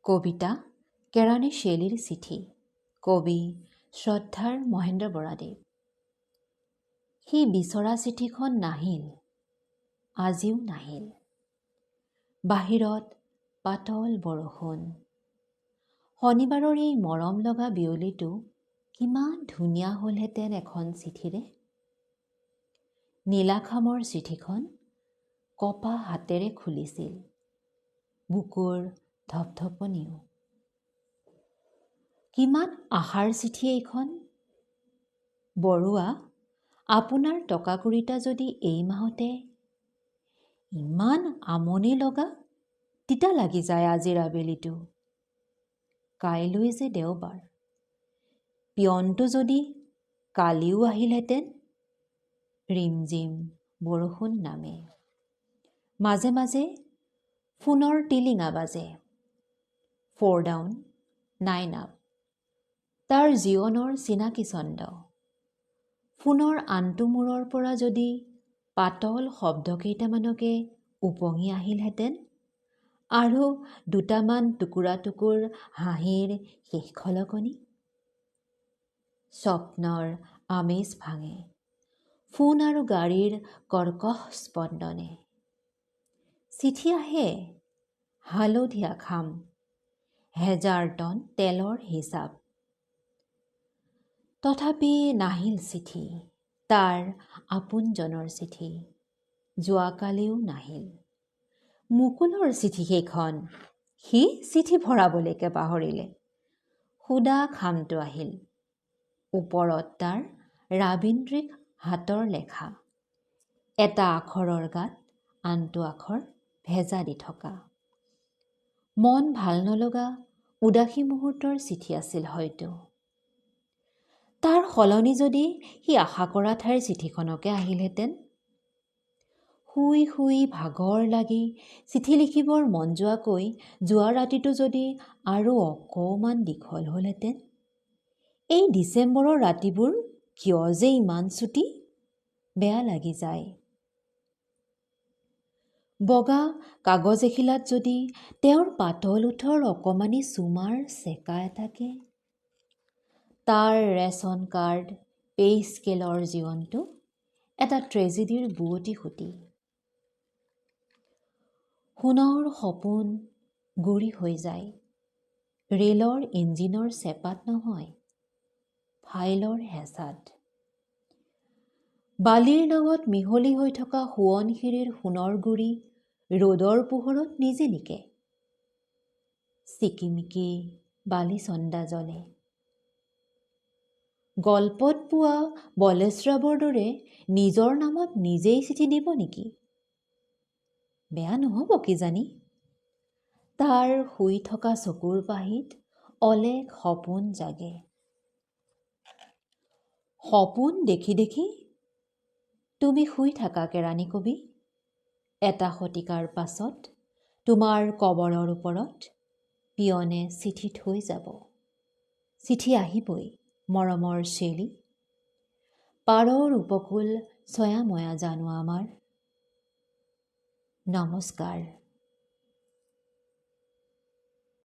কবিতা কেৰাণী শেলীৰ চিঠি। কবি শ্ৰদ্ধাৰ মহেন্দ্ৰ বৰাদেৱ। সি বিচৰা চিঠিখন নাহিল, আজিও নাহিল। বাহিৰত পাতল বৰষুণ। শনিবাৰৰ এই মৰম লগা বিয়লিটো কিমান ধুনীয়া হ'লহেঁতেন এখন চিঠিৰে। নীলাখামৰ চিঠিখন কপা হাতেৰে খুলিছিল, বুকুৰ ধপধপনিও। কিমান আশাৰ চিঠি এইখন। বৰুৱা, আপোনাৰ টকাকুৰিটা যদি এই মাহতে ইমান আমনি লগা, তিতা লাগি যায় আজিৰ আবেলিটো। কাইলৈ যে দেওবাৰ, পিয়নটো যদি কালিও আহিলহেঁতেন। ৰিমজিম বৰষুণ নামে। মাজে মাজে ফোনৰ টিলিঙা বাজে। 4 ডাউন 9 আপ। তাৰ জীৱনৰ চিনাকি ছন্দ। ফোনৰ আনটো মূৰৰ পৰা যদি পাতল শব্দ কেইটামানকে উপঙি আহিলহেঁতেন আৰু দুটামান টুকুৰা টুকুৰ হাঁহিৰ শেষ খলকনি। স্বপ্নৰ আমেজ ভাঙে ফোন আৰু গাড়ীৰ কৰ্কশ স্পন্দনে। চিঠি আহে হালধীয়া খাম, 1000 টন তেলৰ হিচাপ। তথাপি নাহিল চিঠি, তাৰ আপোনজনৰ চিঠি। যোৱাকালিও নাহিল। মুকুলৰ চিঠি সেইখন, সি চিঠি ভৰাবলৈকে পাহৰিলে। সুদা খামটো আহিল। ওপৰত তাৰ ৰাবীন্দ্ৰিক হাতৰ লেখা। এটা আখৰৰ গাত আনটো আখৰ ভেজা দি থকা। মন ভাল নলগা উদাসী মুহূৰ্তৰ চিঠি আছিল হয়তো। তাৰ সলনি যদি সি আশা কৰা ঠাইৰ চিঠিখনকে আহিলহেঁতেন। শুই শুই ভাগৰ লাগি চিঠি লিখিবৰ মন যোৱাকৈ যোৱা ৰাতিটো যদি আৰু অকণমান দীঘল হ'লহেঁতেন। এই ডিচেম্বৰৰ ৰাতিবোৰ কিয় যে ইমান চুটি, বেয়া লাগি যায়। বগা কাগজ এখিলাত যদি তেওঁৰ পাতল ওঠৰ অকণমানি চুমাৰ চেকা এটাকে। তাৰ ৰেচন কাৰ্ড পে স্কেলৰ জীৱনটো এটা ট্ৰেজেডিৰ বুৱতী সুঁতি। সোণৰ সপোন গুৰি হৈ যায় ৰেলৰ ইঞ্জিনৰ চেপাত নহয়, ফাইলৰ হেঁচাত। বালিৰ লগত মিহলি হৈ থকা সোৱণশিৰিৰ সোণৰ গুৰি ৰ'দৰ পোহৰত নিজিলিকে। চিকিমিকি বালিচন্দা জ্বলে। গল্পত পোৱা বলেশ্ৰাৱৰ দৰে নিজৰ নামত নিজেই চিঠি দিব নেকি? বেয়া নহ'ব কিজানি। তাৰ শুই থকা চকুৰ পাহিত অলেখ সপোন জাগে। সপোন দেখি দেখি তুমি শুই থাকা কেৰাণী কবি। এটা শতিকাৰ পাছত তোমাৰ কবৰৰ ওপৰত পিয়নে চিঠি থৈ যাব। চিঠি আহিবই মৰমৰ শেলী। পাৰৰ উপকূল ছয়াময়া জানো আমাৰ। নমস্কাৰ।